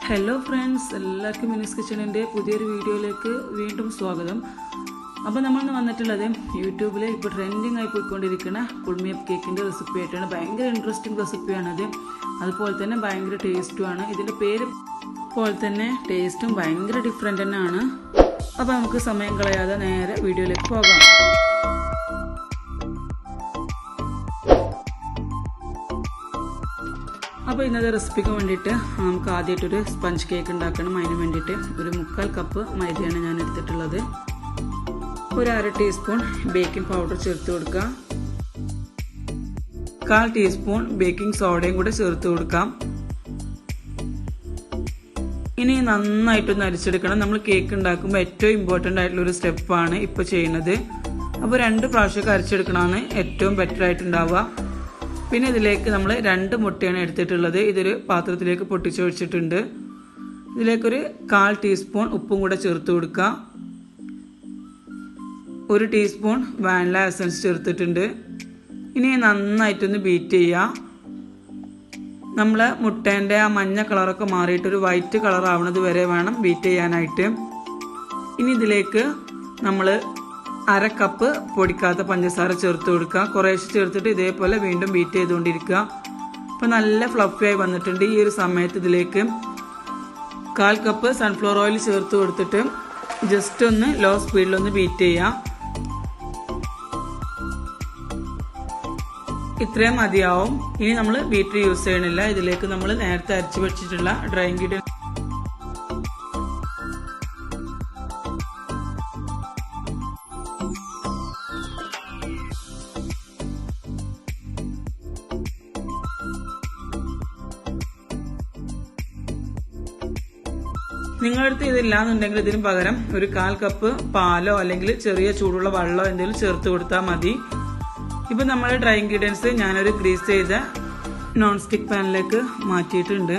Hello friends, എല്ലാവർക്കും മിനിസ് കിച്ചണിൻ്റെ പുതിയൊരു വീഡിയോയിലേക്ക് വീണ്ടും സ്വാഗതം. അപ്പോൾ നമ്മൾ വന്നിട്ടുള്ളത് യൂട്യൂബിൽ ഇപ്പോൾ ട്രെൻഡിങ് ആയി പോയിക്കൊണ്ടിരിക്കുന്ന പുൾമിയപ്പ് കേക്കിൻ്റെ റെസിപ്പി ആയിട്ടാണ്. ഭയങ്കര ഇൻട്രസ്റ്റിംഗ് റെസിപ്പിയാണത്. അതുപോലെ തന്നെ ഭയങ്കര ടേസ്റ്റുമാണ്. ഇതിൻ്റെ പേര് പോലെ തന്നെ ടേസ്റ്റും ഭയങ്കര ഡിഫറെൻ്റ് തന്നെയാണ്. അപ്പോൾ നമുക്ക് സമയം കളയാതെ നേരെ വീഡിയോയിലേക്ക് പോകാം. അപ്പോൾ ഇന്നത്തെ റെസിപ്പിക്ക് വേണ്ടിയിട്ട് നമുക്ക് ആദ്യമായിട്ടൊരു സ്പഞ്ച് കേക്ക് ഉണ്ടാക്കണം. അതിന് വേണ്ടിയിട്ട് ഒരു 3/4 കപ്പ് മൈദയാണ് ഞാൻ എടുത്തിട്ടുള്ളത്. ഒരു 1/2 ടീസ്പൂൺ ബേക്കിംഗ് പൗഡർ ചേർത്ത് കൊടുക്കുക. 1/4 ടീസ്പൂൺ ബേക്കിംഗ് സോഡയും കൂടെ ചേർത്ത് കൊടുക്കാം. ഇനി നന്നായിട്ടൊന്ന് അരിച്ചെടുക്കണം. നമ്മൾ കേക്ക് ഉണ്ടാക്കുമ്പോൾ ഏറ്റവും ഇമ്പോർട്ടൻ്റ് ആയിട്ടുള്ള ഒരു സ്റ്റെപ്പാണ് ഇപ്പോൾ ചെയ്യുന്നത്. അപ്പോൾ 2 പ്രാവശ്യമൊക്കെ അരിച്ചെടുക്കണമെന്ന് ഏറ്റവും ബെറ്റർ ആയിട്ടുണ്ടാവുക. പിന്നെ ഇതിലേക്ക് നമ്മൾ 2 മുട്ടയാണ് എടുത്തിട്ടുള്ളത്. ഇതൊരു പാത്രത്തിലേക്ക് പൊട്ടിച്ചൊഴിച്ചിട്ടുണ്ട്. ഇതിലേക്കൊരു 1/4 ടീസ്പൂൺ ഉപ്പും കൂടെ ചേർത്ത് കൊടുക്കുക. 1 ടീസ്പൂൺ വാനില എസൻസ് ചേർത്തിട്ടുണ്ട്. ഇനി നന്നായിട്ടൊന്ന് ബീറ്റ് ചെയ്യുക. നമ്മൾ മുട്ടേൻ്റെ ആ മഞ്ഞ കളറൊക്കെ മാറിയിട്ട് ഒരു വൈറ്റ് കളർ ആവുന്നത് വരെ വേണം ബീറ്റ് ചെയ്യാനായിട്ട്. ഇനി ഇതിലേക്ക് നമ്മൾ 1/2 കപ്പ് പൊടിക്കാത്ത പഞ്ചസാര ചേർത്ത് കൊടുക്കുക. കുറേശ്ശെ ചേർത്തിട്ട് ഇതേപോലെ വീണ്ടും ബീറ്റ് ചെയ്തുകൊണ്ടിരിക്കുക. അപ്പോൾ നല്ല ഫ്ലഫിയായി വന്നിട്ടുണ്ട്. ഈ ഒരു സമയത്ത് ഇതിലേക്ക് 1/4 കപ്പ് സൺഫ്ലവർ ഓയിൽ ചേർത്ത് കൊടുത്തിട്ട് ജസ്റ്റ് ഒന്ന് ലോ സ്പീഡിലൊന്ന് ബീറ്റ് ചെയ്യുക. ഇത്രയും മതിയാവും. ഇനി നമ്മൾ ബീറ്റർ യൂസ് ചെയ്യണില്ല. ഇതിലേക്ക് നമ്മൾ നേരത്തെ അരച്ചു വെച്ചിട്ടുള്ള ഡ്രൈ ഇൻഗ്രീഡിയൻസ് നിങ്ങളടുത്ത് ഇതില്ലാന്നുണ്ടെങ്കിൽ ഇതിന് പകരം ഒരു 1/4 കപ്പ് പാലോ അല്ലെങ്കിൽ ചെറിയ ചൂടുള്ള വെള്ളമോ എന്തെങ്കിലും ചേർത്ത് കൊടുത്താൽ മതി. ഇപ്പൊ നമ്മൾ ഡ്രൈ ഇൻഗ്രീഡിയൻസ് ഞാനൊരു ഗ്രീസ് ചെയ്ത നോൺ സ്റ്റിക്ക് പാനിലേക്ക് മാറ്റിയിട്ടുണ്ട്.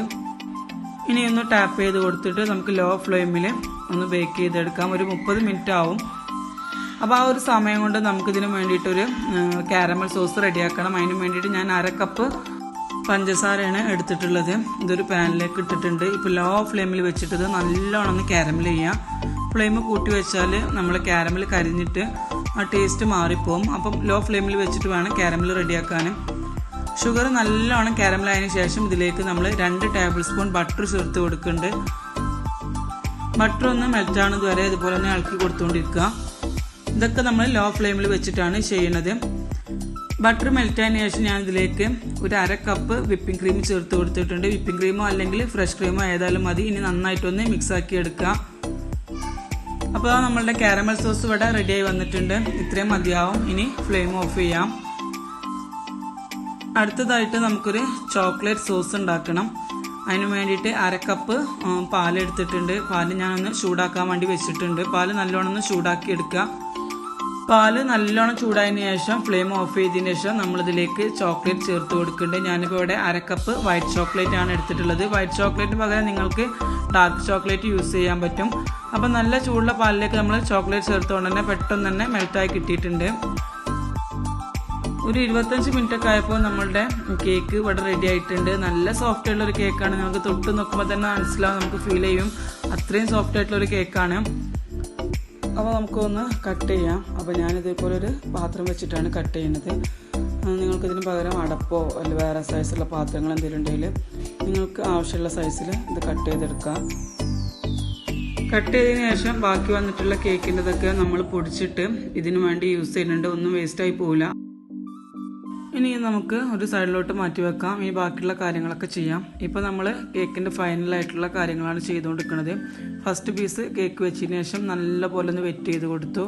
ഇനി ഒന്ന് ടാപ്പ് ചെയ്ത് കൊടുത്തിട്ട് നമുക്ക് ലോ ഫ്ലെയിമിൽ ഒന്ന് ബേക്ക് ചെയ്തെടുക്കാം. ഒരു 30 മിനിറ്റ് ആവും. അപ്പോൾ ആ ഒരു സമയം കൊണ്ട് നമുക്കിതിന് വേണ്ടിയിട്ടൊരു കാരമൽ സോസ് റെഡിയാക്കണം. അതിന് വേണ്ടിയിട്ട് ഞാൻ 1/2 കപ്പ് പഞ്ചസാരയാണ് എടുത്തിട്ടുള്ളത്. ഇതൊരു പാനിലേക്ക് ഇട്ടിട്ടുണ്ട്. ഇപ്പോൾ ലോ ഫ്ലെയിമിൽ വെച്ചിട്ട് ഇത് നല്ലോണം ഒന്ന് കാരമൽ ചെയ്യാം. ഫ്ലെയിം കൂട്ടി വെച്ചാൽ നമ്മൾ കാരമൽ കരിഞ്ഞിട്ട് ആ ടേസ്റ്റ് മാറിപ്പോവും. അപ്പം ലോ ഫ്ലെയിമിൽ വെച്ചിട്ട് വേണം കാരമൽ റെഡിയാക്കാനും. ഷുഗർ നല്ലോണം കാരമൽ ആയതിനു ശേഷം ഇതിലേക്ക് നമ്മൾ 2 ടേബിൾ സ്പൂൺ ബട്ടർ ചേർത്ത് കൊടുക്കുന്നുണ്ട്. ബട്ടർ ഒന്ന് മെൽറ്റ് ആവുന്നത് വരെ ഇതുപോലെ തന്നെ ഇളക്കി കൊടുത്തുകൊണ്ടിരിക്കുക. ഇതൊക്കെ നമ്മൾ ലോ ഫ്ലെയിമിൽ വെച്ചിട്ടാണ് ചെയ്യുന്നത്. ബട്ടർ മെൽറ്റ് ആയതിനു ശേഷം ഞാൻ ഇതിലേക്ക് ഒരു 1/2 കപ്പ് വിപ്പിംഗ് ക്രീം ചേർത്ത് കൊടുത്തിട്ടുണ്ട്. വിപ്പിംഗ് ക്രീമോ അല്ലെങ്കിൽ ഫ്രഷ് ക്രീമോ ഏതായാലും മതി. ഇനി നന്നായിട്ടൊന്ന് മിക്സ് ആക്കി എടുക്കുക. അപ്പോൾ നമ്മളുടെ കാരമൽ സോസ് ഇവിടെ റെഡിയായി വന്നിട്ടുണ്ട്. ഇത്രയും മതിയാവും. ഇനി ഫ്ലെയിം ഓഫ് ചെയ്യാം. അടുത്തതായിട്ട് നമുക്കൊരു ചോക്ലേറ്റ് സോസ് ഉണ്ടാക്കണം. അതിന് വേണ്ടിയിട്ട് 1/2 കപ്പ് പാലെടുത്തിട്ടുണ്ട്. പാല് ഞാനൊന്ന് ചൂടാക്കാൻ വേണ്ടി വെച്ചിട്ടുണ്ട്. പാല് നല്ലോണം ഒന്ന് ചൂടാക്കി എടുക്കുക. പാല് നല്ലോണം ചൂടായതിനു ശേഷം ഫ്ലെയിം ഓഫ് ചെയ്തതിന് ശേഷം നമ്മളിതിലേക്ക് ചോക്ലേറ്റ് ചേർത്ത് കൊടുക്കുന്നുണ്ട്. ഞാനിപ്പോൾ ഇവിടെ 1/2 കപ്പ് വൈറ്റ് ചോക്ലേറ്റ് ആണ് എടുത്തിട്ടുള്ളത്. വൈറ്റ് ചോക്ലേറ്റിന് പകരം നിങ്ങൾക്ക് ഡാർക്ക് ചോക്ലേറ്റ് യൂസ് ചെയ്യാൻ പറ്റും. അപ്പം നല്ല ചൂടുള്ള പാലിലേക്ക് നമ്മൾ ചോക്ലേറ്റ് ചേർത്തുകൊണ്ട് തന്നെ പെട്ടെന്ന് തന്നെ മെൽറ്റായി കിട്ടിയിട്ടുണ്ട്. ഒരു 25 മിനിറ്റ് ഒക്കെ ആയപ്പോൾ നമ്മളുടെ കേക്ക് ഇവിടെ റെഡി ആയിട്ടുണ്ട്. നല്ല സോഫ്റ്റ് ആയിട്ടുള്ളൊരു കേക്കാണ്. നമുക്ക് തൊട്ട് നോക്കുമ്പോൾ തന്നെ മനസ്സിലാവും, നമുക്ക് ഫീൽ ചെയ്യും. അത്രയും സോഫ്റ്റ് ആയിട്ടുള്ളൊരു കേക്കാണ്. അപ്പോൾ നമുക്കൊന്ന് കട്ട് ചെയ്യാം. അപ്പോൾ ഞാനിതേപോലെ ഒരു പാത്രം വെച്ചിട്ടാണ് കട്ട് ചെയ്യുന്നത്. നിങ്ങൾക്കിതിന് പകരം അടപ്പോ അല്ലെങ്കിൽ വേറെ സൈസുള്ള പാത്രങ്ങൾ എന്തെങ്കിലും ഉണ്ടെങ്കിൽ നിങ്ങൾക്ക് ആവശ്യമുള്ള സൈസിൽ ഇത് കട്ട് ചെയ്തെടുക്കാം. കട്ട് ചെയ്തതിന് ശേഷം ബാക്കി വന്നിട്ടുള്ള കേക്കിൻ്റെതൊക്കെ നമ്മൾ പൊടിച്ചിട്ട് ഇതിനു വേണ്ടി യൂസ് ചെയ്യുന്നുണ്ട്. ഒന്നും വേസ്റ്റായി പോവില്ല. ഇനി നമുക്ക് ഒരു സൈഡിലോട്ട് മാറ്റി വെക്കാം. ഇനി ബാക്കിയുള്ള കാര്യങ്ങളൊക്കെ ചെയ്യാം. ഇപ്പോൾ നമ്മൾ കേക്കിൻ്റെ ഫൈനലായിട്ടുള്ള കാര്യങ്ങളാണ് ചെയ്തുകൊണ്ടിരിക്കുന്നത്. ഫസ്റ്റ് പീസ് കേക്ക് വെച്ചതിന് ശേഷം നല്ലപോലെ ഒന്ന് വെറ്റ് ചെയ്ത് കൊടുത്തു.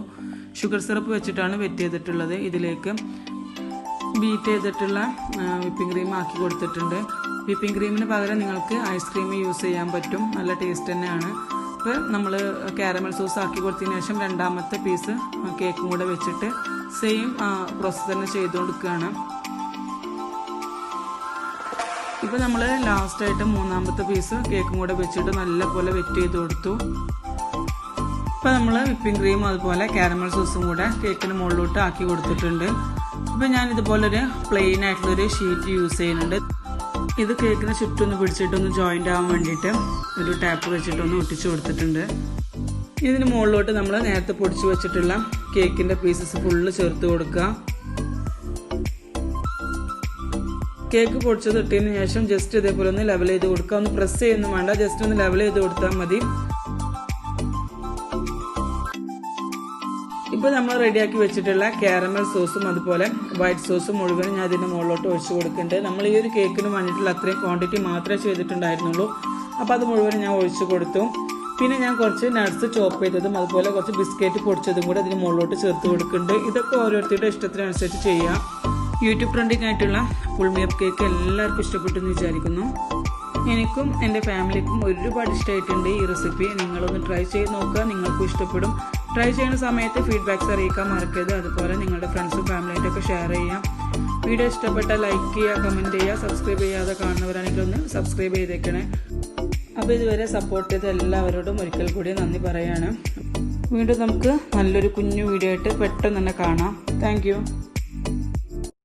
ഷുഗർ സിറപ്പ് വെച്ചിട്ടാണ് വെറ്റ് ചെയ്തിട്ടുള്ളത്. ഇതിലേക്ക് ബീറ്റ് ചെയ്തിട്ടുള്ള വിപ്പിംഗ് ക്രീം ആക്കി കൊടുത്തിട്ടുണ്ട്. വിപ്പിംഗ് ക്രീമിന് പകരം നിങ്ങൾക്ക് ഐസ്ക്രീം യൂസ് ചെയ്യാൻ പറ്റും. നല്ല ടേസ്റ്റ് തന്നെയാണ്. അപ്പോൾ നമ്മൾ കാരമൽ സോസ് ആക്കി കൊടുത്തതിന് ശേഷം 2ാമത്തെ പീസ് കേക്കും കൂടെ വെച്ചിട്ട് സെയിം പ്രോസസ്സ് തന്നെ ചെയ്തുകൊടുക്കുകയാണ്. ഇപ്പോൾ നമ്മൾ ലാസ്റ്റായിട്ട് 3ാമത്തെ പീസ് കേക്കും കൂടെ വെച്ചിട്ട് നല്ലപോലെ വെറ്റ് ചെയ്ത് കൊടുത്തു. ഇപ്പോൾ നമ്മൾ വിപ്പിംഗ് ക്രീം അതുപോലെ കാരമൽ സോസും കൂടെ കേക്കിന് മുകളിലോട്ട് ആക്കി കൊടുത്തിട്ടുണ്ട്. ഇപ്പോൾ ഞാൻ ഇതുപോലൊരു പ്ലെയിൻ ആയിട്ടുള്ളൊരു ഷീറ്റ് യൂസ് ചെയ്യുന്നുണ്ട്. ഇത് കേക്കിന് ചുറ്റൊന്ന് പിടിച്ചിട്ടൊന്ന് ജോയിൻ്റ് ആവാൻ വേണ്ടിയിട്ട് ഒരു ടാപ്പ് വെച്ചിട്ടൊന്ന് ഒട്ടിച്ചു കൊടുത്തിട്ടുണ്ട്. ഇതിന് മുകളിലോട്ട് നമ്മൾ നേരത്തെ പൊടിച്ചു വെച്ചിട്ടുള്ള കേക്കിൻ്റെ പീസസ് ഫുള്ള് ചേർത്ത് കൊടുക്കുക. കേക്ക് പൊടിച്ചത് ഇട്ടതിന് ശേഷം ജസ്റ്റ് ഇതേപോലെ ഒന്ന് ലെവൽ ചെയ്ത് കൊടുക്കുക. ഒന്ന് പ്രസ് ചെയ്യുന്നു വേണ്ട, ജസ്റ്റ് ഒന്ന് ലെവൽ ചെയ്ത് കൊടുത്താൽ മതി. ഇപ്പോൾ നമ്മൾ റെഡിയാക്കി വെച്ചിട്ടുള്ള കാരമൽ സോസും അതുപോലെ വൈറ്റ് സോസും മുഴുവനും ഞാൻ ഇതിൻ്റെ മുകളിലോട്ട് ഒഴിച്ചു കൊടുക്കുന്നുണ്ട്. നമ്മൾ ഈ ഒരു കേക്കിന് വേണ്ടിയിട്ടുള്ള അത്രയും ക്വാണ്ടിറ്റി മാത്രമേ ചെയ്തിട്ടുണ്ടായിരുന്നുള്ളൂ. അപ്പോൾ അത് മുഴുവനും ഞാൻ ഒഴിച്ചു കൊടുത്തു. പിന്നെ ഞാൻ കുറച്ച് നട്ട്സ് ചോപ്പ് ചെയ്തതും അതുപോലെ കുറച്ച് ബിസ്ക്കറ്റ് പൊടിച്ചതും കൂടെ അതിന് മുകളിലോട്ട് ചേർത്ത് കൊടുക്കുന്നുണ്ട്. ഇതൊക്കെ ഓരോരുത്തരുടെ ഇഷ്ടത്തിനനുസരിച്ച് ചെയ്യാം. യൂട്യൂബ് ട്രെൻഡിങ് ആയിട്ടുള്ള പുൾമിയപ്പ് കേക്ക് എല്ലാവർക്കും ഇഷ്ടപ്പെട്ടു എന്ന് വിചാരിക്കുന്നു. എനിക്കും എൻ്റെ ഫാമിലിക്കും ഒരുപാട് ഇഷ്ടമായിട്ടുണ്ട് ഈ റെസിപ്പി. നിങ്ങളൊന്ന് ട്രൈ ചെയ്ത് നോക്കുക, നിങ്ങൾക്കും ഇഷ്ടപ്പെടും. ട്രൈ ചെയ്യുന്ന സമയത്ത് ഫീഡ്ബാക്ക്സ് അറിയിക്കാൻ മറക്കരുത്. അതുപോലെ നിങ്ങളുടെ ഫ്രണ്ട്സും ഫാമിലിയായിട്ടൊക്കെ ഷെയർ ചെയ്യാം. വീഡിയോ ഇഷ്ടപ്പെട്ടാൽ ലൈക്ക് ചെയ്യുക, കമൻറ്റ് ചെയ്യുക. സബ്സ്ക്രൈബ് ചെയ്യാതെ കാണുന്നവരാണെങ്കിൽ ഒന്ന് സബ്സ്ക്രൈബ് ചെയ്തേക്കണേ. അപ്പോൾ ഇതുവരെ സപ്പോർട്ട് ചെയ്ത എല്ലാവരോടും ഒരിക്കൽ കൂടി നന്ദി പറയാണ്. വീണ്ടും നമുക്ക് നല്ലൊരു കുഞ്ഞു വീഡിയോ ആയിട്ട് പെട്ടെന്ന് തന്നെ കാണാം. താങ്ക്